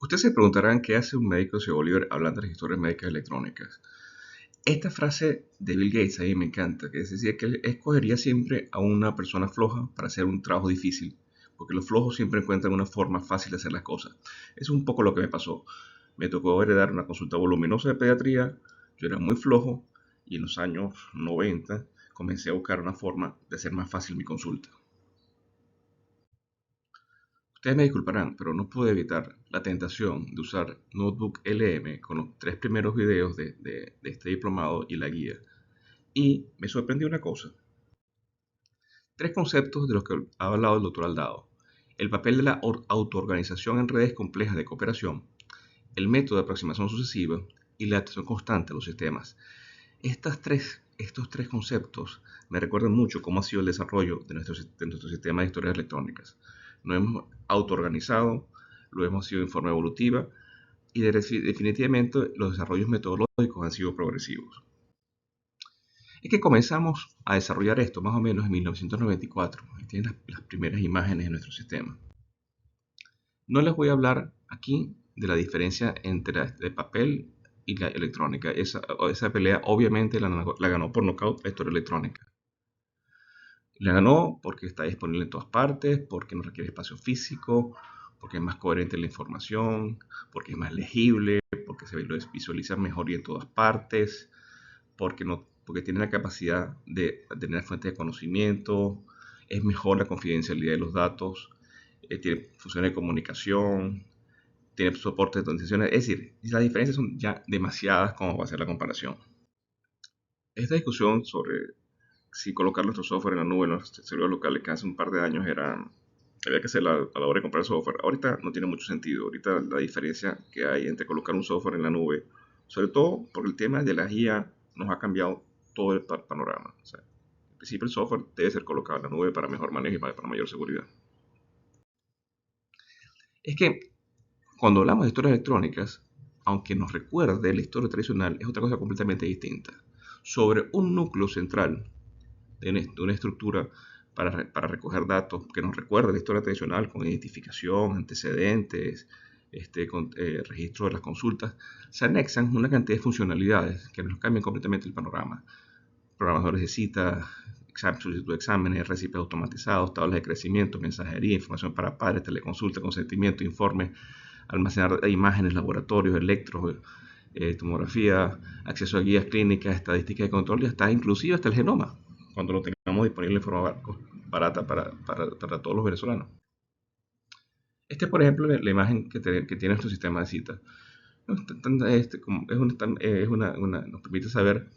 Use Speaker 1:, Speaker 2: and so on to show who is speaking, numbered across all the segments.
Speaker 1: Ustedes se preguntarán qué hace un médico ciego Oliver hablando de registros médicas electrónicas. Esta frase de Bill Gates a mí me encanta, que es decir, que él escogería siempre a una persona floja para hacer un trabajo difícil, porque los flojos siempre encuentran una forma fácil de hacer las cosas. Es un poco lo que me pasó. Me tocó heredar una consulta voluminosa de pediatría, yo era muy flojo y en los años 90 comencé a buscar una forma de hacer más fácil mi consulta. Ustedes me disculparán, pero no pude evitar la tentación de usar Notebook LM con los tres primeros videos de este diplomado y la guía. Y me sorprendió una cosa. Tres conceptos de los que ha hablado el doctor Aldao. El papel de la autoorganización en redes complejas de cooperación, el método de aproximación sucesiva y la atención constante a los sistemas. Estos tres conceptos me recuerdan mucho cómo ha sido el desarrollo de nuestro sistema de historias electrónicas. Nos hemos autoorganizado, lo hemos sido en forma evolutiva y definitivamente los desarrollos metodológicos han sido progresivos. Es que comenzamos a desarrollar esto más o menos en 1994. Ahí tienen las primeras imágenes de nuestro sistema. No les voy a hablar aquí de la diferencia entre la de papel y la electrónica. Esa pelea obviamente la ganó por nocaut la historia electrónica. La ganó porque está disponible en todas partes, porque no requiere espacio físico, porque es más coherente la información, porque es más legible, porque se visualiza mejor y en todas partes, porque tiene la capacidad de tener fuentes de conocimiento, es mejor la confidencialidad de los datos, tiene funciones de comunicación, tiene soporte de transiciones. Es decir, las diferencias son ya demasiadas como para hacer la comparación. Esta discusión sobre si colocar nuestro software en la nube en los servidores locales que hace un par de años había que hacerla a la hora de comprar software. Ahorita no tiene mucho sentido. Ahorita la diferencia que hay entre colocar un software en la nube, sobre todo porque el tema de la guía nos ha cambiado todo el panorama. O sea, en principio el software debe ser colocado en la nube para mejor manejo y para mayor seguridad. Es que cuando hablamos de historias electrónicas, aunque nos recuerde la historia tradicional, es otra cosa completamente distinta. Sobre un núcleo central de una estructura para recoger datos que nos recuerda la historia tradicional con identificación, antecedentes, con registro de las consultas, se anexan una cantidad de funcionalidades que nos cambian completamente el panorama. Programadores de cita, solicitud de exámenes, recipes automatizados, tablas de crecimiento, mensajería, información para padres, teleconsulta, consentimiento, informes, almacenar imágenes, laboratorios, electros, tomografía, acceso a guías clínicas, estadísticas de control y inclusive hasta el genoma, cuando lo tengamos disponible en forma barata para todos los venezolanos. Por ejemplo, la imagen que tiene nuestro sistema de cita. Nos permite saber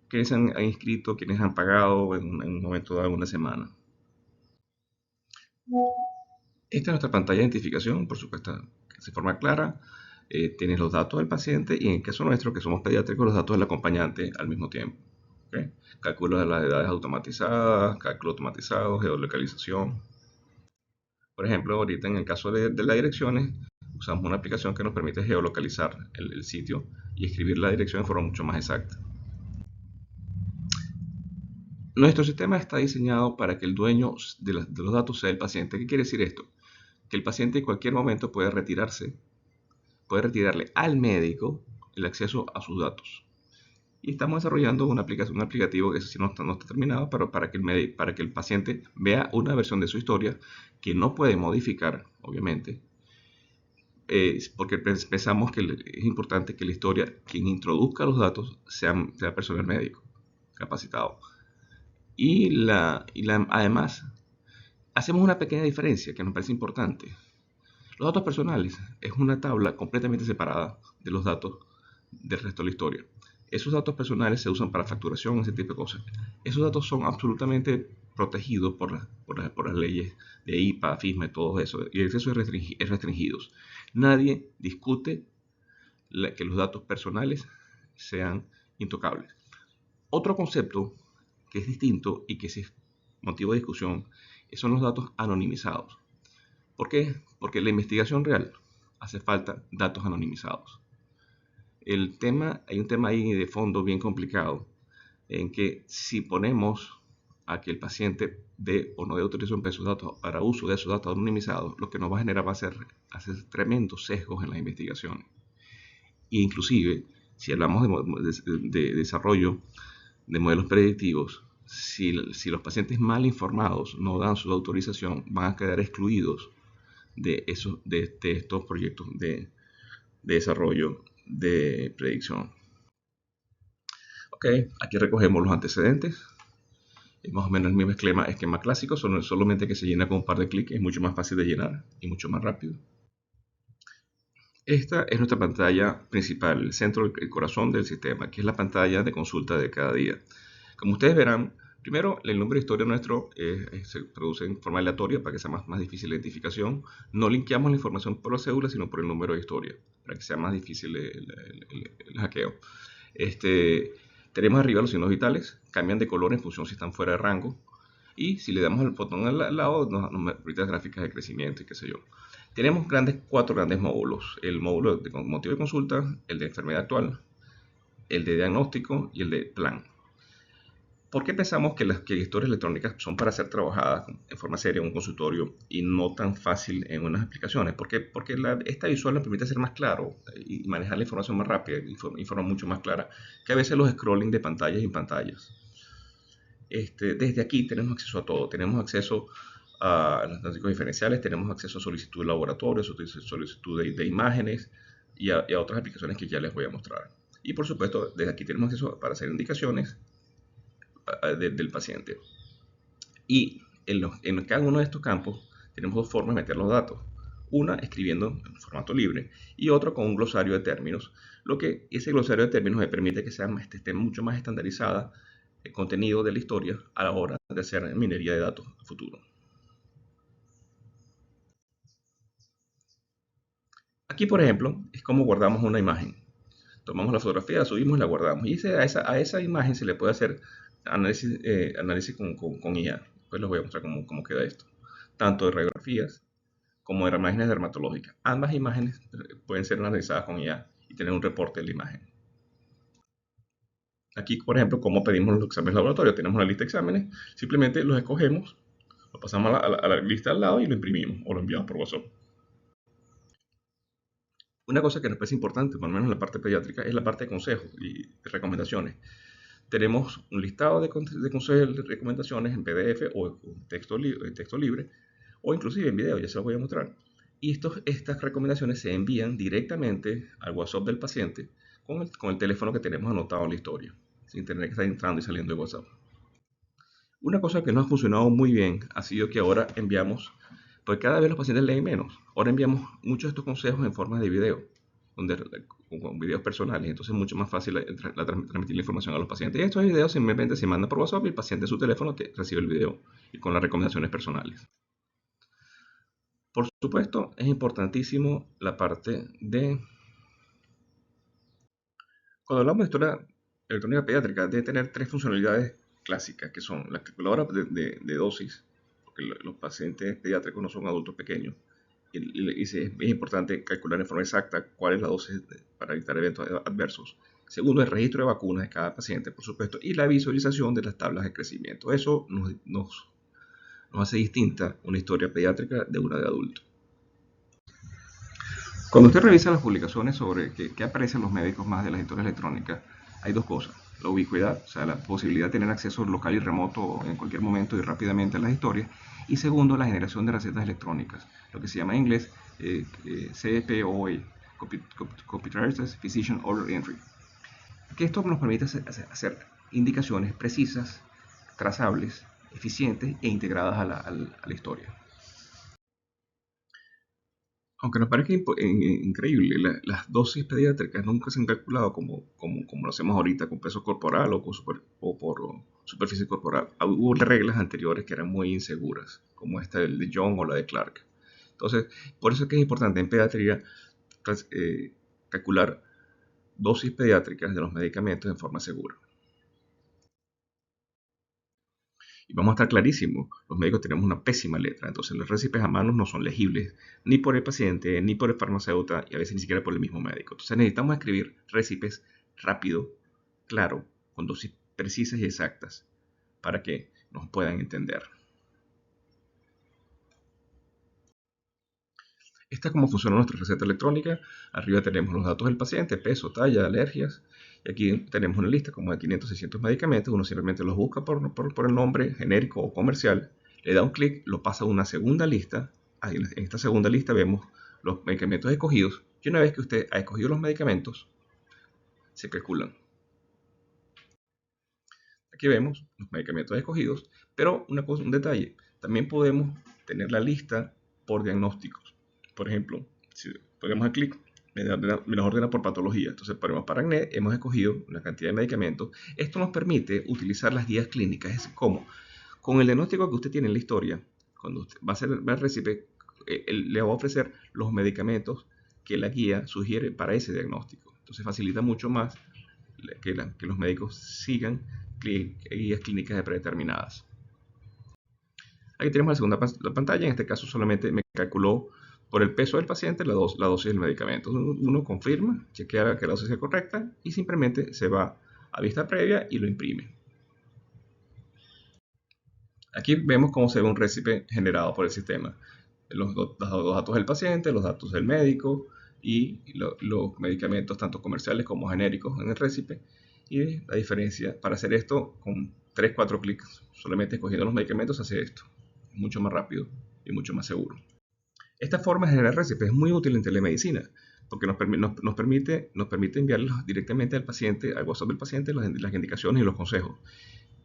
Speaker 1: quiénes han inscrito, quiénes han pagado en un momento dado, en una semana. Esta es nuestra pantalla de identificación, por supuesto, que de forma clara. Tiene los datos del paciente y en el caso nuestro, que somos pediátricos, los datos del acompañante al mismo tiempo. ¿Okay? Cálculo de las edades automatizadas, cálculo automatizado, geolocalización. Por ejemplo, ahorita en el caso de las direcciones, usamos una aplicación que nos permite geolocalizar el sitio y escribir la dirección de forma mucho más exacta. Nuestro sistema está diseñado para que el dueño de los datos sea el paciente. ¿Qué quiere decir esto? Que el paciente en cualquier momento puede retirarle al médico el acceso a sus datos. Y estamos desarrollando un aplicativo que eso sí no está terminado, pero para que el paciente vea una versión de su historia que no puede modificar, obviamente, porque pensamos que es importante que la historia, quien introduzca los datos, sea personal médico capacitado. Además, hacemos una pequeña diferencia que nos parece importante. Los datos personales es una tabla completamente separada de los datos del resto de la historia. Esos datos personales se usan para facturación, ese tipo de cosas. Esos datos son absolutamente protegidos por las leyes de IPA, FISMA y todo eso. Y el acceso es restringido. Nadie discute que los datos personales sean intocables. Otro concepto que es distinto y que es motivo de discusión son los datos anonimizados. ¿Por qué? Porque en la investigación real hace falta datos anonimizados. Hay un tema ahí de fondo bien complicado, en que si ponemos a que el paciente dé o no dé autorización para, para uso de esos datos anonimizados, lo que nos va a generar va a ser hacer tremendos sesgos en las investigaciones. E inclusive, si hablamos de desarrollo de modelos predictivos, si los pacientes mal informados no dan su autorización, van a quedar excluidos de estos proyectos de desarrollo de predicción. Ok, aquí recogemos los antecedentes. Es más o menos el mismo esquema clásico, solamente que se llena con un par de clics. Es mucho más fácil de llenar y mucho más rápido. Esta es nuestra pantalla principal, el centro, el corazón del sistema, que es la pantalla de consulta de cada día. Como ustedes verán, primero el número de historia nuestro se produce en forma aleatoria para que sea más difícil la identificación. No linkeamos la información por la cédula, sino por el número de historia, para que sea más difícil el hackeo. Tenemos arriba los signos vitales, cambian de color en función si están fuera de rango. Y si le damos el botón al lado, nos permite las gráficas de crecimiento y qué sé yo. Tenemos cuatro grandes módulos. El módulo de motivo de consulta, el de enfermedad actual, el de diagnóstico y el de plan. ¿Por qué pensamos que las historias electrónicas son para ser trabajadas en forma seria en un consultorio y no tan fácil en unas aplicaciones? Porque esta visual nos permite ser más claro y manejar la información más rápida, informar mucho más clara, que a veces los scrolling de pantallas y pantallas. Desde aquí tenemos acceso a todo. Tenemos acceso a los diagnósticos diferenciales, tenemos acceso a solicitud de laboratorio, solicitud de imágenes y a otras aplicaciones que ya les voy a mostrar. Y por supuesto, desde aquí tenemos acceso para hacer indicaciones del paciente. Y en cada uno de estos campos tenemos dos formas de meter los datos. Una escribiendo en formato libre y otra con un glosario de términos, lo que ese glosario de términos me permite que esté mucho más estandarizada el contenido de la historia a la hora de hacer minería de datos a futuro. Aquí, por ejemplo, es como guardamos una imagen. Tomamos la fotografía, la subimos y la guardamos. Y a esa imagen se le puede hacer análisis con IA. Después les voy a mostrar cómo queda esto. Tanto de radiografías como de imágenes dermatológicas. Ambas imágenes pueden ser analizadas con IA y tener un reporte de la imagen. Aquí, por ejemplo, cómo pedimos los exámenes de laboratorio. Tenemos una lista de exámenes, simplemente los escogemos, lo pasamos a la lista al lado y lo imprimimos o lo enviamos por WhatsApp. Una cosa que nos parece importante, por lo menos en la parte pediátrica, es la parte de consejos y de recomendaciones. Tenemos un listado de consejos y recomendaciones en PDF o en texto libre o inclusive en video, ya se los voy a mostrar. Y estas recomendaciones se envían directamente al WhatsApp del paciente con el teléfono que tenemos anotado en la historia, sin tener que estar entrando y saliendo de WhatsApp. Una cosa que no ha funcionado muy bien ha sido que ahora enviamos, porque cada vez los pacientes leen menos, ahora enviamos muchos de estos consejos en forma de video, con videos personales, entonces es mucho más fácil transmitir la información a los pacientes. Y estos videos simplemente se mandan por WhatsApp y el paciente en su teléfono recibe el video y con las recomendaciones personales. Por supuesto, es importantísimo la parte de... Cuando hablamos de historia electrónica pediátrica, debe tener tres funcionalidades clásicas, que son la calculadora de dosis, porque los pacientes pediátricos no son adultos pequeños, y es importante calcular en forma exacta cuál es la dosis para evitar eventos adversos. Segundo, el registro de vacunas de cada paciente, por supuesto, y la visualización de las tablas de crecimiento. Eso nos hace distinta una historia pediátrica de una de adulto. Cuando usted revisa las publicaciones sobre qué aparecen los médicos más de las historias electrónicas, hay dos cosas. La ubicuidad, o sea, la posibilidad de tener acceso local y remoto en cualquier momento y rápidamente a las historias. Y segundo, la generación de recetas electrónicas, lo que se llama en inglés CPOA, Computerized Physician Order Entry. Que esto nos permite hacer indicaciones precisas, trazables, eficientes e integradas a la historia. Aunque nos parezca increíble, las dosis pediátricas nunca se han calculado como lo hacemos ahorita con peso corporal o por superficie corporal. Hubo reglas anteriores que eran muy inseguras, como esta de Young o la de Clark. Entonces, por eso es que es importante en pediatría calcular dosis pediátricas de los medicamentos en forma segura. Y vamos a estar clarísimos, los médicos tenemos una pésima letra, entonces los recipes a manos no son legibles ni por el paciente, ni por el farmacéutico y a veces ni siquiera por el mismo médico. Entonces necesitamos escribir recipes rápido, claro, con dosis precisas y exactas, para que nos puedan entender. Esta es como funciona nuestra receta electrónica. Arriba tenemos los datos del paciente, peso, talla, alergias. Y aquí tenemos una lista como de 500, 600 medicamentos. Uno simplemente los busca por el nombre genérico o comercial. Le da un clic, lo pasa a una segunda lista. Ahí en esta segunda lista vemos los medicamentos escogidos. Y una vez que usted ha escogido los medicamentos, se calculan. Aquí vemos los medicamentos escogidos, pero un detalle, también podemos tener la lista por diagnósticos. Por ejemplo, si ponemos el clic, nos ordena por patología. Entonces, para acné hemos escogido una cantidad de medicamentos. Esto nos permite utilizar las guías clínicas. Es como, con el diagnóstico que usted tiene en la historia, cuando usted va a recibir, le va a ofrecer los medicamentos que la guía sugiere para ese diagnóstico. Entonces facilita mucho más que los médicos sigan guías clínicas predeterminadas. Aquí tenemos la segunda pantalla. En este caso solamente me calculó por el peso del paciente la dosis del medicamento. Uno confirma, chequea que la dosis sea correcta y simplemente se va a vista previa y lo imprime. Aquí vemos cómo se ve un récipe generado por el sistema. Los datos del paciente, los datos del médico y los medicamentos tanto comerciales como genéricos en el récipe. Y la diferencia, para hacer esto con 3-4 clics, solamente escogiendo los medicamentos, hace esto. Mucho más rápido y mucho más seguro. Esta forma de generar récipes es muy útil en telemedicina, porque nos permite enviarlos directamente al paciente, al WhatsApp del paciente, las indicaciones y los consejos.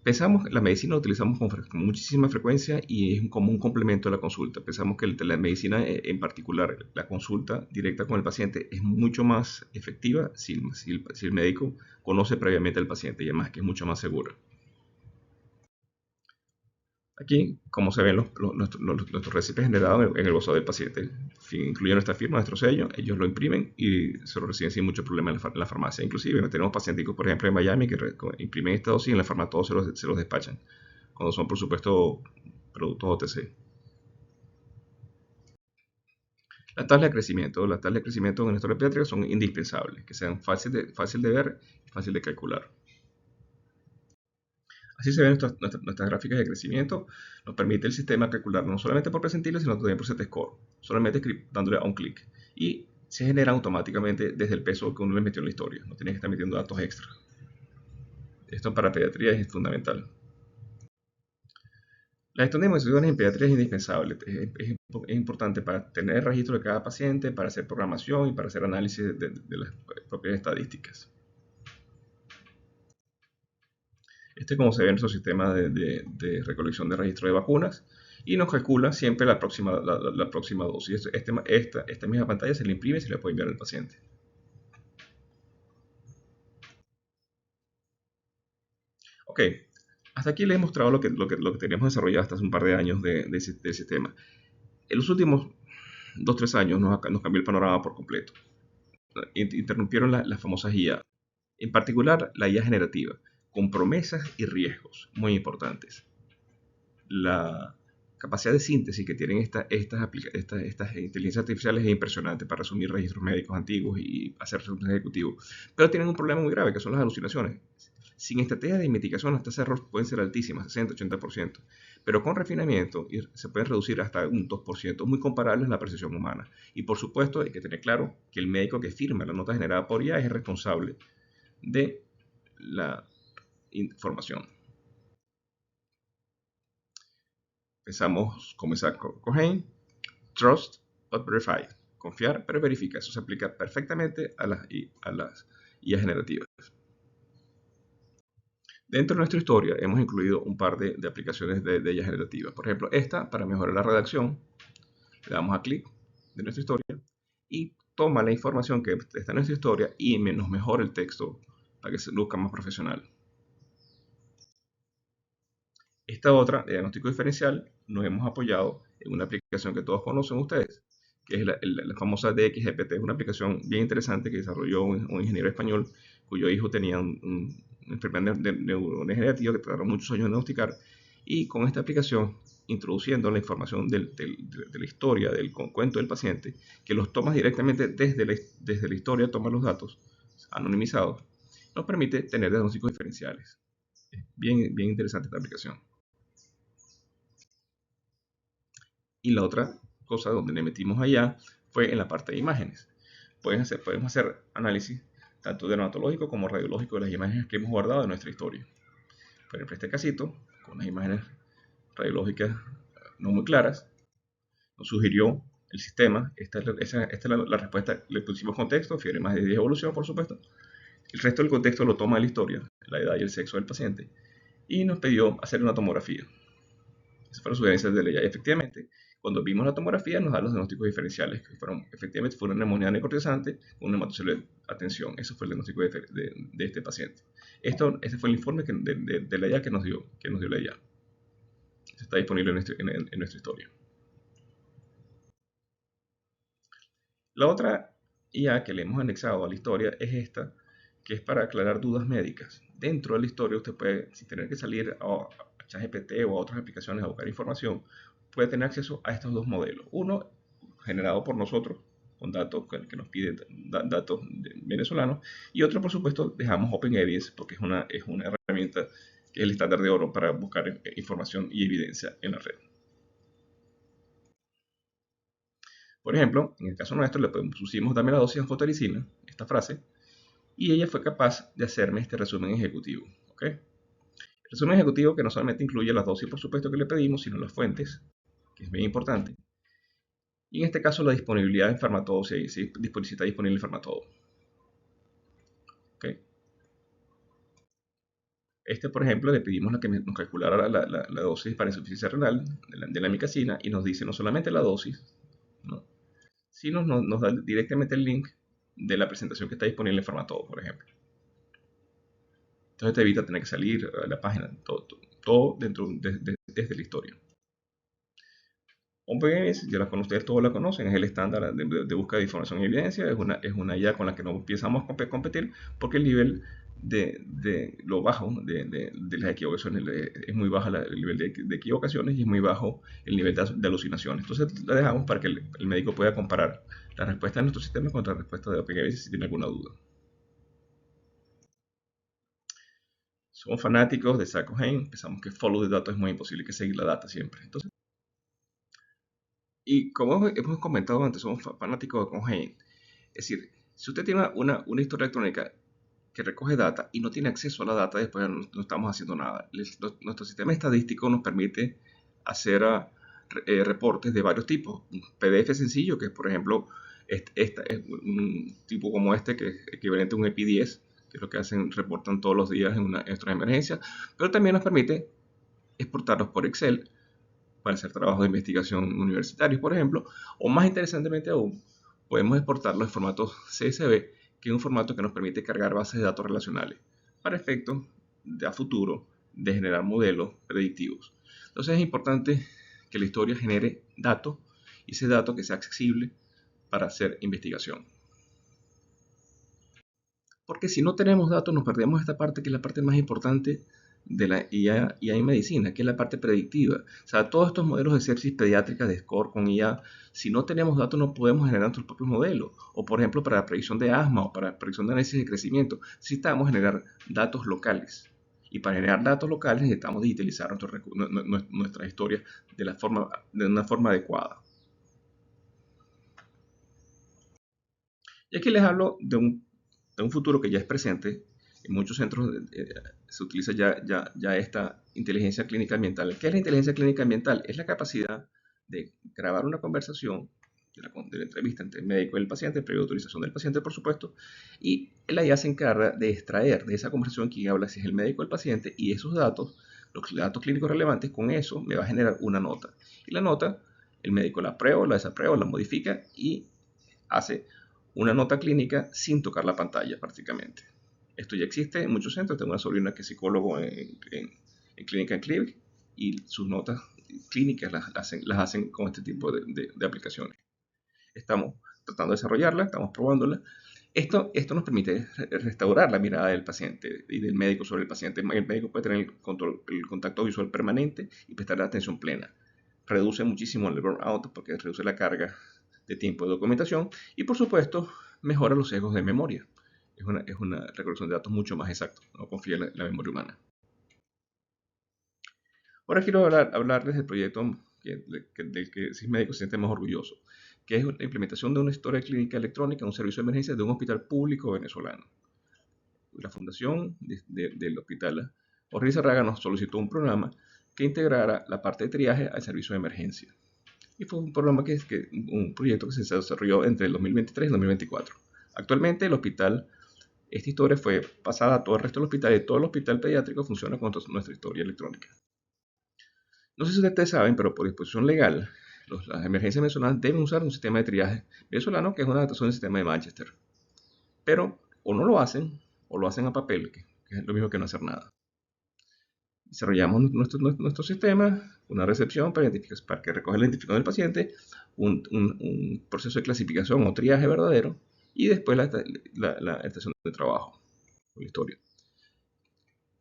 Speaker 1: Pensamos, la medicina la utilizamos con muchísima frecuencia y es como un complemento a la consulta. Pensamos que la medicina, en particular la consulta directa con el paciente, es mucho más efectiva si el médico conoce previamente al paciente y además que es mucho más segura. Aquí, como se ven nuestros récipes generados en el WhatsApp del paciente, incluye nuestra firma, nuestro sello, ellos lo imprimen y se lo reciben sin mucho problema en la farmacia. Inclusive tenemos pacientes, por ejemplo, en Miami que imprimen esta dosis y en la farmacia todos se los despachan, cuando son, por supuesto, productos OTC. Las tablas de crecimiento en la historia pediátrica son indispensables, que sean fácil de ver y fácil de calcular. Así se ven nuestras gráficas de crecimiento. Nos permite el sistema calcular no solamente por percentiles, sino también por Z-score, solamente dándole a un clic. Y se genera automáticamente desde el peso que uno le metió en la historia. No tiene que estar metiendo datos extra. Esto para pediatría es fundamental. La gestión de investigaciones en pediatría es indispensable. Es importante para tener el registro de cada paciente, para hacer programación y para hacer análisis de las propias estadísticas. Este es como se ve en nuestro sistema de recolección de registro de vacunas y nos calcula siempre la próxima dosis. Esta misma pantalla se le imprime y se le puede enviar al paciente. Ok, hasta aquí les he mostrado lo que teníamos desarrollado hasta hace un par de años del sistema. En los últimos 2-3 años nos cambió el panorama por completo. Interrumpieron las famosas IA, en particular la IA generativa, con promesas y riesgos muy importantes. La capacidad de síntesis que tienen estas inteligencias artificiales es impresionante para resumir registros médicos antiguos y hacer resultados ejecutivos. Pero tienen un problema muy grave, que son las alucinaciones. Sin estrategias de mitigación, las tasas de error pueden ser altísimas, 60-80%, pero con refinamiento se pueden reducir hasta un 2%, muy comparables a la precisión humana. Y por supuesto, hay que tener claro que el médico que firma la nota generada por IA es el responsable de la información. Empezamos con Isaac Cohen, Trust but Verify. Confiar pero verifica. Eso se aplica perfectamente a las IA generativas. Dentro de nuestra historia hemos incluido un par de aplicaciones de IA generativas. Por ejemplo, esta para mejorar la redacción. Le damos a clic de nuestra historia y toma la información que está en nuestra historia y nos mejora el texto para que se luzca más profesional. Esta otra, de diagnóstico diferencial, nos hemos apoyado en una aplicación que todos conocen ustedes, que es la famosa DXGPT. Es una aplicación bien interesante que desarrolló un ingeniero español cuyo hijo tenía una enfermedad neurodegenerativa que tardaron muchos años en diagnosticar. Y con esta aplicación, introduciendo la información de la historia, del cuento del paciente, que los toma directamente desde la historia, toma los datos anonimizados, nos permite tener diagnósticos diferenciales. Es bien interesante esta aplicación. Y la otra cosa donde le metimos allá fue en la parte de imágenes. Podemos hacer análisis tanto dermatológico como radiológico de las imágenes que hemos guardado de nuestra historia. Por ejemplo, este casito, con las imágenes radiológicas no muy claras, nos sugirió el sistema. Esta es la respuesta. Le pusimos contexto, fiebre más de 10 evolución, por supuesto. El resto del contexto lo toma de la historia, la edad y el sexo del paciente, y nos pidió hacer una tomografía. Esa fue la sugerencia de ella. Y efectivamente, cuando vimos la tomografía, nos da los diagnósticos diferenciales, que efectivamente fue una neumonía necrotizante con una hematocelular. Atención, eso fue el diagnóstico de este paciente. Este fue el informe de la IA que nos dio la IA. Está disponible en nuestra historia. La otra IA que le hemos anexado a la historia es esta, que es para aclarar dudas médicas. Dentro de la historia usted puede, sin tener que salir a ChatGPT o a otras aplicaciones a buscar información, puede tener acceso a estos dos modelos. Uno generado por nosotros, con datos que nos pide datos venezolanos, y otro, por supuesto, dejamos Open Evidence porque es una herramienta que es el estándar de oro para buscar información y evidencia en la red. Por ejemplo, en el caso nuestro le pusimos dame la dosis de anfotericina, esta frase, y ella fue capaz de hacerme este resumen ejecutivo. ¿Okay? El resumen ejecutivo que no solamente incluye las dosis, por supuesto, que le pedimos, sino las fuentes, que es bien importante. Y en este caso la disponibilidad en Farmatodo, si está disponible en Farmatodo. ¿Okay? Por ejemplo, le pedimos que nos calculara la dosis para insuficiencia renal de la micacina y nos dice no solamente la dosis, ¿no? Sino nos da directamente el link de la presentación que está disponible en Farmatodo, por ejemplo. Entonces te evita tener que salir a la página, todo dentro desde la historia. OpenEvidence, ya ustedes todos la conocen, es el estándar de búsqueda de información y evidencia, es una IA con la que no empezamos a competir porque el nivel de lo bajo de las equivocaciones es muy bajo el nivel de equivocaciones y es muy bajo el nivel de alucinaciones. Entonces la dejamos para que el médico pueda comparar la respuesta de nuestro sistema contra la respuesta de OpenEvidence si tiene alguna duda. Somos fanáticos de Zach O'Hain, pensamos que follow the data es muy imposible, que seguir la data siempre. Entonces, y como hemos comentado antes, somos fanáticos de O'Hain. Es decir, si usted tiene una historia electrónica que recoge data y no tiene acceso a la data, después no estamos haciendo nada. Nuestro sistema estadístico nos permite hacer reportes de varios tipos. Un PDF sencillo, que es por ejemplo es un tipo como este, que es equivalente a un EPI-10, que es lo que hacen, reportan todos los días en nuestras emergencias, pero también nos permite exportarlos por Excel para hacer trabajos de investigación universitarios, por ejemplo, o más interesantemente aún, podemos exportarlo en formato CSV, que es un formato que nos permite cargar bases de datos relacionales para efectos de a futuro de generar modelos predictivos. Entonces es importante que la historia genere datos y ese dato que sea accesible para hacer investigación. Porque si no tenemos datos nos perdemos esta parte que es la parte más importante de la IA en medicina, que es la parte predictiva. O sea, todos estos modelos de sepsis pediátrica de SCORE con IA, si no tenemos datos no podemos generar nuestros propios modelos. O por ejemplo para la predicción de asma o para la predicción de análisis de crecimiento, necesitamos generar datos locales. Y para generar datos locales necesitamos digitalizar nuestra historia de una forma adecuada. Y aquí les hablo de un futuro que ya es presente. En muchos centros se utiliza ya esta inteligencia clínica ambiental. ¿Qué es la inteligencia clínica ambiental? Es la capacidad de grabar una conversación de la entrevista entre el médico y el paciente, previa autorización del paciente, por supuesto, y la IA se encarga de extraer de esa conversación quien habla, si es el médico o el paciente, y esos datos, los datos clínicos relevantes, con eso me va a generar una nota. Y la nota, el médico la aprueba, la desaprueba, la modifica y hace una nota clínica sin tocar la pantalla prácticamente. Esto ya existe en muchos centros. Tengo una sobrina que es psicólogo en Clínica en Clinic y sus notas clínicas las hacen con este tipo de aplicaciones. Estamos tratando de desarrollarla, estamos probándola. Esto nos permite restaurar la mirada del paciente y del médico sobre el paciente. El médico puede tener el contacto visual permanente y prestar atención plena. Reduce muchísimo el burnout porque reduce la carga de tiempo de documentación y por supuesto mejora los sesgos de memoria. Es una recolección de datos mucho más exacta, no confía en la memoria humana. Ahora quiero hablarles del proyecto del que si es médico se siente más orgulloso, que es la implementación de una historia clínica electrónica en un servicio de emergencia de un hospital público venezolano. La fundación del hospital Jorge Lizarraga nos solicitó un programa que integrara la parte de triaje al servicio de emergencia. Y fue un programa un proyecto que se desarrolló entre el 2023 y el 2024. Actualmente el hospital, esta historia fue pasada a todo el resto del hospital y todo el hospital pediátrico funciona con nuestra historia electrónica. No sé si ustedes saben, pero por disposición legal, las emergencias venezolanas deben usar un sistema de triaje venezolano que es una adaptación del sistema de Manchester. Pero o no lo hacen, o lo hacen a papel, que es lo mismo que no hacer nada. Desarrollamos nuestro sistema, una recepción para que recoja la identificación del paciente, un proceso de clasificación o triaje verdadero, y después la estación de trabajo, la historia.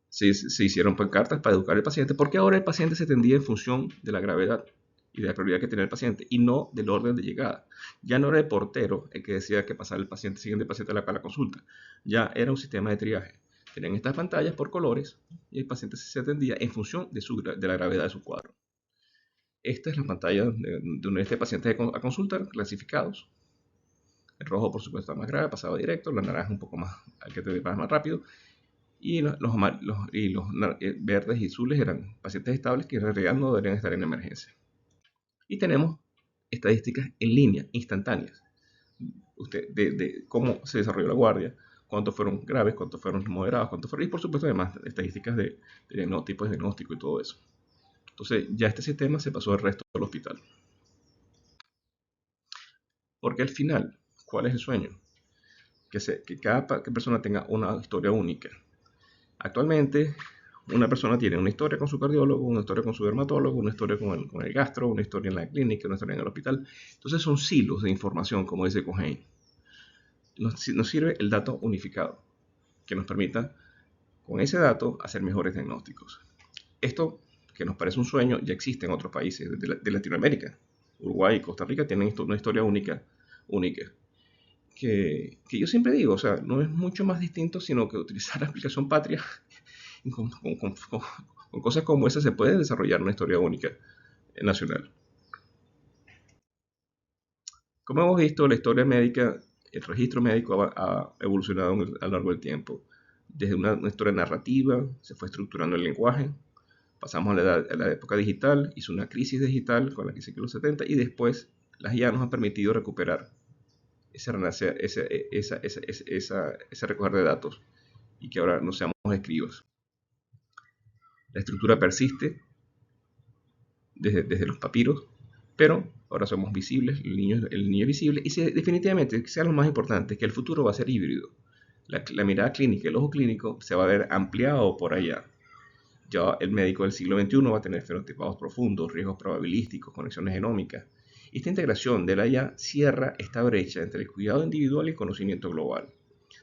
Speaker 1: Se hicieron pancartas para educar al paciente, porque ahora el paciente se atendía en función de la gravedad y de la prioridad que tenía el paciente, y no del orden de llegada. Ya no era el portero el que decía que pasara el siguiente paciente a la consulta. Ya era un sistema de triaje. Tenían estas pantallas por colores y el paciente se atendía en función de la gravedad de su cuadro. Esta es la pantalla de este paciente a consultar, clasificados. El rojo, por supuesto, está más grave, pasado directo. La naranja un poco más, al que te vas más rápido. Y los verdes y azules eran pacientes estables que en realidad no deberían estar en emergencia. Y tenemos estadísticas en línea, instantáneas, de cómo se desarrolló la guardia, cuántos fueron graves, cuántos fueron moderados, y por supuesto además estadísticas de tipos de diagnóstico y todo eso. Entonces ya este sistema se pasó al resto del hospital. Porque al final, ¿cuál es el sueño? Que cada persona tenga una historia única. Actualmente, una persona tiene una historia con su cardiólogo, una historia con su dermatólogo, una historia con el gastro, una historia en la clínica, una historia en el hospital. Entonces son silos de información, como dice Cojane. Nos sirve el dato unificado, que nos permita, con ese dato, hacer mejores diagnósticos. Esto, que nos parece un sueño, ya existe en otros países de Latinoamérica. Uruguay y Costa Rica tienen una historia única. Que yo siempre digo, o sea, no es mucho más distinto, sino que utilizar la aplicación Patria con cosas como esa se puede desarrollar una historia única nacional. Como hemos visto, la historia médica, el registro médico ha evolucionado a lo largo del tiempo. Desde una historia narrativa, se fue estructurando el lenguaje, pasamos a la época digital, hizo una crisis digital con la crisis de los 70 y después las IA nos han permitido recuperar ese recoger de datos y que ahora no seamos escribas. La estructura persiste desde los papiros, pero ahora somos visibles, el niño es visible y definitivamente, sea lo más importante, que el futuro va a ser híbrido. La mirada clínica, el ojo clínico se va a ver ampliado por allá. Ya el médico del siglo XXI va a tener fenotipados profundos, riesgos probabilísticos, conexiones genómicas. Esta integración de la IA cierra esta brecha entre el cuidado individual y el conocimiento global,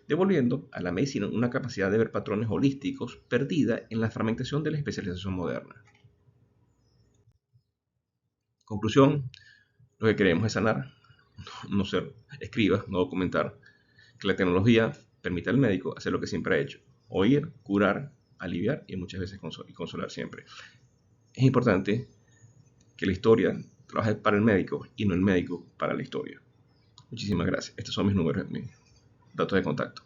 Speaker 1: devolviendo a la medicina una capacidad de ver patrones holísticos perdida en la fragmentación de la especialización moderna. Conclusión, lo que queremos es sanar, no ser escribas, no documentar, que la tecnología permite al médico hacer lo que siempre ha hecho, oír, curar, aliviar y muchas veces consolar siempre. Es importante que la historia trabaje para el médico y no el médico para la historia. Muchísimas gracias. Estos son mis números, mis datos de contacto.